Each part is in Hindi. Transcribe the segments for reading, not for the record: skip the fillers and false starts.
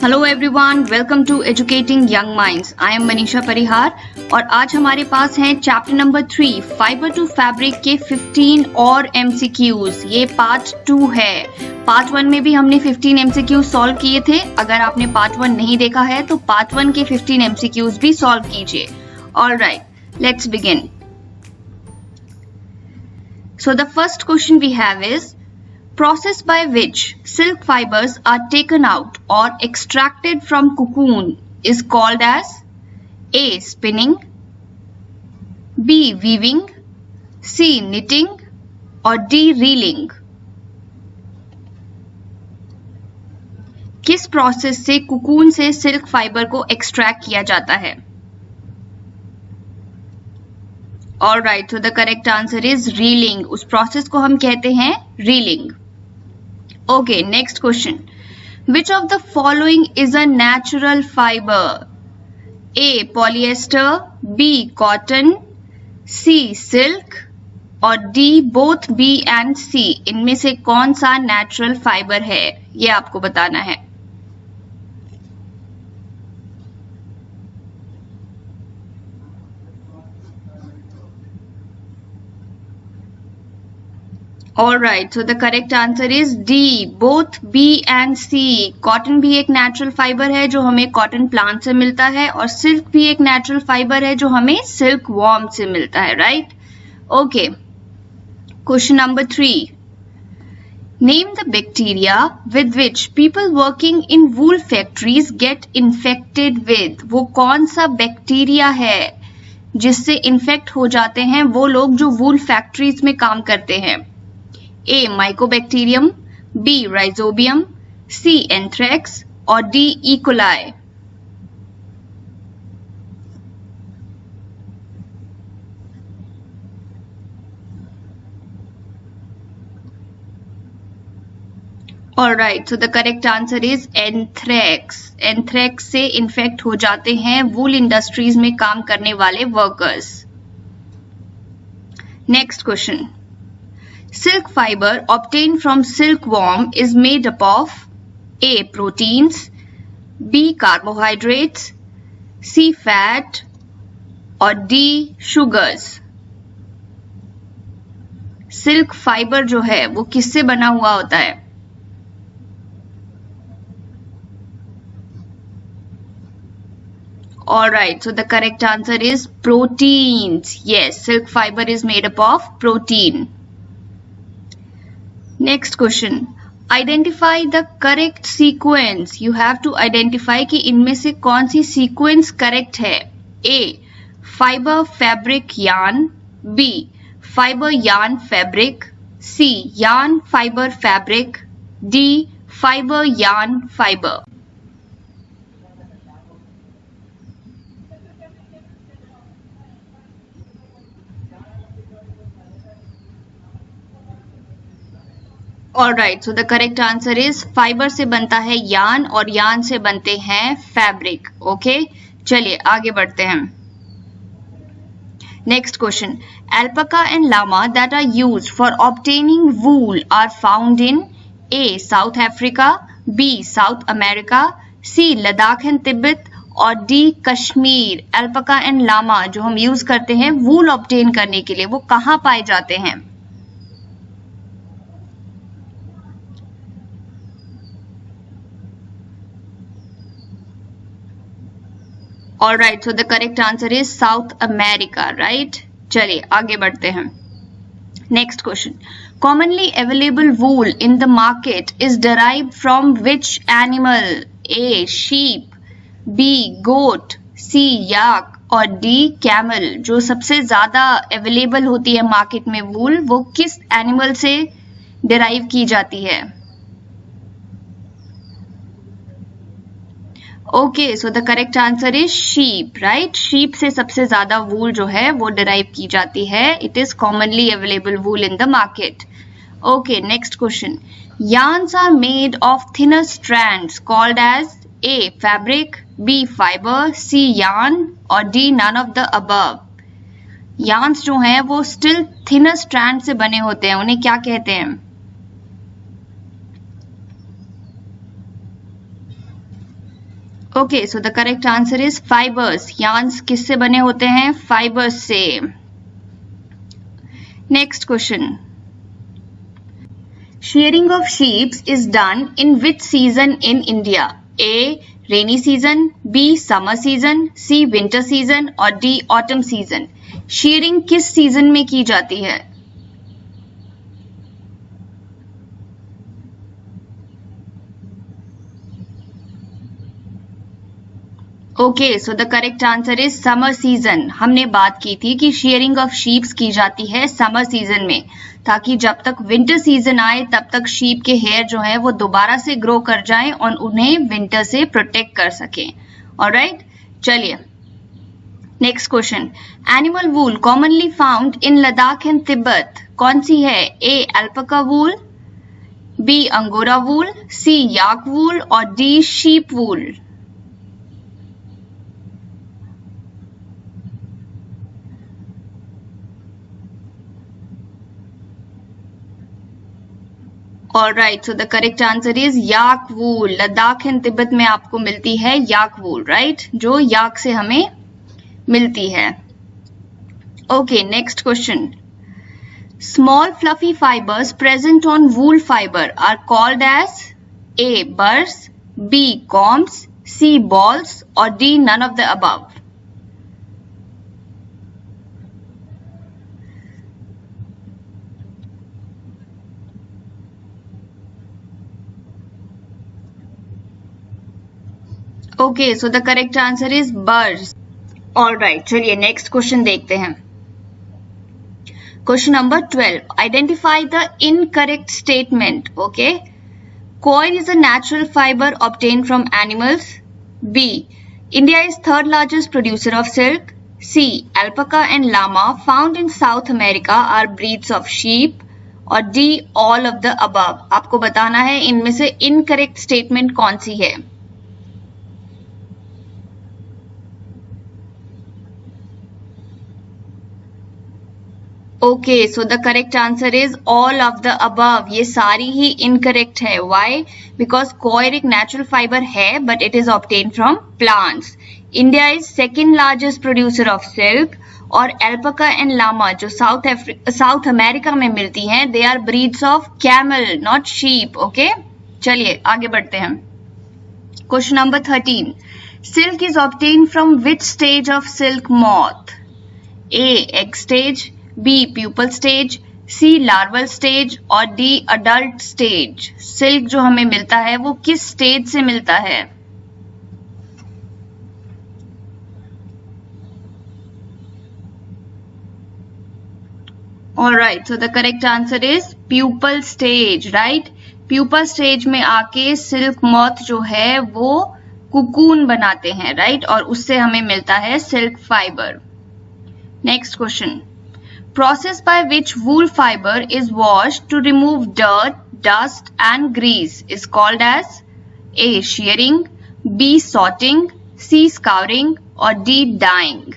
Hello everyone, welcome to educating young minds. I am Manisha Parihar और आज हमारे पास हैं chapter number 3 fiber to fabric के 15 और एमसीक्यूज। ये पार्ट 2 है। पार्ट 1 में भी हमने 15 एमसीक्यूज सॉल्व किए थे। अगर आपने पार्ट 1 नहीं देखा है तो पार्ट 1 के 15 एमसीक्यूज भी सॉल्व कीजिए। Alright, let's begin. So the first question we have is process by which silk fibers are taken out or extracted from cocoon is called as A. Spinning, B. Weaving, C. Knitting or D. Reeling। किस प्रोसेस से कुकून से सिल्क फाइबर को एक्सट्रैक्ट किया जाता है? Alright, so the correct answer is reeling। उस प्रोसेस को हम कहते हैं reeling। Okay, next question. Which of the following is a natural fiber? A. Polyester, B. Cotton, C. Silk और D. Both B and C। इनमें से कौन सा natural fiber है, ये आपको बताना है। Alright, so the correct answer is D, both B and C। Cotton भी एक नेचुरल फाइबर है जो हमें कॉटन प्लांट से मिलता है और सिल्क भी एक नेचुरल फाइबर है जो हमें सिल्क वॉर्म से मिलता है, right? Okay, question number 3। Name the bacteria with which people working in wool factories get infected with। वो कौन सा बैक्टीरिया है जिससे इन्फेक्ट हो जाते हैं वो लोग जो वूल फैक्ट्रीज में काम करते हैं? A. Mycobacterium, B. Rhizobium, C. Anthrax और D. E. coli। Alright, so the correct answer is anthrax। Anthrax से इन्फेक्ट हो जाते हैं वूल इंडस्ट्रीज में काम करने वाले workers. Next question. Silk fiber obtained from silkworm is made up of A. proteins, B. carbohydrates, C. fat और D. sugars। सिल्क फाइबर जो है वो किससे बना हुआ होता है? Alright, so the correct answer is proteins। Yes, silk fiber is made up of protein। Next question. Identify the correct sequence. You have to identify कि इनमें से कौन सी सीक्वेंस करेक्ट है। A. Fiber fabric yarn, B. Fiber yarn fabric, C. Yarn fiber fabric, D. Fiber yarn fiber. Alright, so the correct answer is fiber से बनता है यार्न और यार्न से बनते हैं फैब्रिक। ओके, चलिए आगे बढ़ते हैं। Next question. Alpaca and llama that are used for obtaining wool are found in A. South Africa, B. South America, C. Ladakh and Tibet और D. Kashmir. Alpaca and llama जो हम यूज करते हैं वूल ऑब्टेन करने के लिए वो कहाँ पाए जाते हैं? Alright, so the correct answer is South America, right? चलिए आगे बढ़ते हैं। Next question. Commonly available wool in the market is derived from which animal? A. Sheep, B. Goat, C. Yak और D. Camel। जो सबसे ज्यादा अवेलेबल होती है मार्केट में वूल वो किस एनिमल से डिराइव की जाती है? Okay, so the correct answer is sheep, right? Sheep से सबसे ज्यादा वूल जो है वो डिराइव की जाती है। It is commonly available wool in the market. Okay, next question. yarns are made of thinner strands called as A. fabric, B. fiber, C. yarn और D. none of the above। yarns जो हैं वो still thinner strand से बने होते हैं, उन्हें क्या कहते हैं? Okay, so the correct answer is fibres. Yarns किससे बने होते हैं? फाइबर्स से. Next question. Shearing of sheep is done in which season in India? A. Rainy season, B. Summer season, C. Winter season और D. Autumn season. Shearing किस season में की जाती है? Okay, so the correct answer is summer season. हमने बात की थी कि शेयरिंग ऑफ शीप्स की जाती है समर सीजन में, ताकि जब तक विंटर सीजन आए तब तक शीप के हेयर जो है वो दोबारा से ग्रो कर जाएं और उन्हें विंटर से प्रोटेक्ट कर सकें. ऑलराइट, चलिए next question. Animal wool commonly found in Ladakh and Tibet कौन सी है? ए. अल्पाका वूल, बी. अंगोरा वूल, सी. याक वूल और D. Sheep wool. Alright, so the correct answer is yak wool. Ladakh and Tibet में आपको मिलती है याक वूल, राइट, जो याक से हमें मिलती है. Okay, next question. Small fluffy fibers present on wool fiber are called as A. Burs, B. Combs, C. Balls और D. None of the above. Okay, so the correct answer is birds. All right, चलिए नेक्स्ट क्वेश्चन देखते हैं. Question number 12. Identify the incorrect statement. Okay, coir is a natural fiber obtain from animals. B. India is third largest producer of silk. C. Alpaca and Lama found in South America are breeds of sheep और D. All of the above. आपको बताना है इनमें से इनकरेक्ट स्टेटमेंट कौन सी है. Okay, so the correct answer is all of the above. ये सारी ही इनकरेक्ट है. व्हाई? बिकॉज कॉयर एक नेचुरल फाइबर है but it is obtain from plants. India is second largest producer of silk और एल्पाका एंड लामा जो साउथ अमेरिका में मिलती हैं, they are breeds of camel not sheep. Okay, चलिए आगे बढ़ते हैं. Question number 13. Silk is obtain from which stage of silk moth? A. Egg stage, B. Pupal stage, C. Larval stage और डी. Adult stage. सिल्क जो हमें मिलता है वो किस स्टेज से मिलता है? Alright, so the correct answer is pupal stage. Right, pupal stage में आके सिल्क मॉथ जो है वो कुकून बनाते हैं, राइट, और उससे हमें मिलता है silk fibre. Next question. Process by which wool fiber is washed to remove dirt, dust and grease is called as A. shearing, B. sorting, C. scouring or D. dyeing.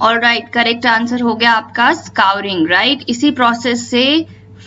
Alright, correct answer हो गया आपका स्काउरिंग. राइट, इसी प्रोसेस से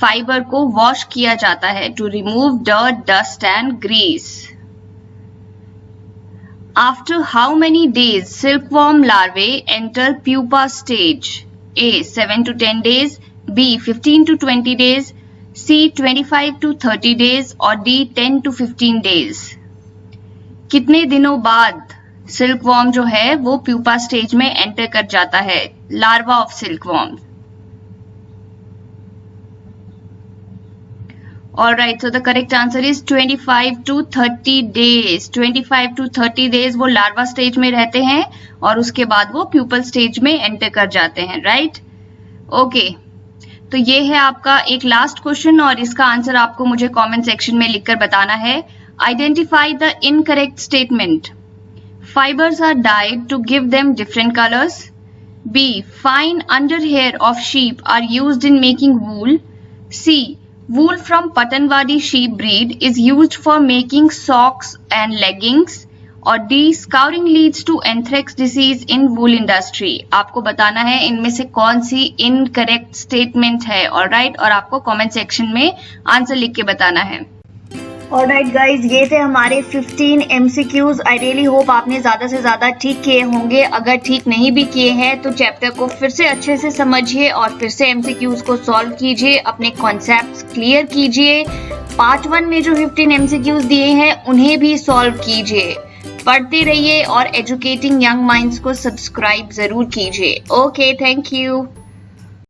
फाइबर को वॉश किया जाता है to remove dirt, dust and grease. After how many days silkworm larvae enter pupa stage? A. 7 to 10 days, B. 15 to 20 days, C. 25 to 30 days और D. 10 to 15 days. कितने दिनों बाद सिल्कवॉर्म जो है वो प्यूपा स्टेज में एंटर कर जाता है, larva of silkworm? Alright, so the correct answer is 25 to 30 days. 25 to 30 days वो लार्वा स्टेज में रहते हैं और उसके बाद वो प्यूपल स्टेज में एंटर कर जाते हैं. राइट, ओके, तो ये है आपका एक लास्ट क्वेश्चन और इसका आंसर आपको मुझे कमेंट सेक्शन में लिखकर बताना है. Identify the incorrect statement. Fibres are dyed to give them different colours. B. Fine under hair of sheep are used in making wool. C. Wool from Patanwadi sheep breed is used for making socks and leggings और D scouring leads to anthrax disease in wool industry. आपको बताना है इनमें से कौन सी इनकरेक्ट स्टेटमेंट है। ऑलराइट, और आपको कमेंट सेक्शन में आंसर लिख के बताना है। ऑलराइट गाइज, ये थे हमारे 15 MCQs। आई रियली होप आपने ज्यादा से ज्यादा ठीक किए होंगे। अगर ठीक नहीं भी किए हैं तो चैप्टर को फिर से अच्छे से समझिए और फिर से MCQs को सॉल्व कीजिए, अपने कॉन्सेप्ट्स क्लियर कीजिए। पार्ट 1 में जो 15 MCQs दिए हैं उन्हें भी सॉल्व कीजिए। पढ़ते रहिए और एजुकेटिंग यंग माइंड्स को सब्सक्राइब जरूर कीजिए। Okay, thank you.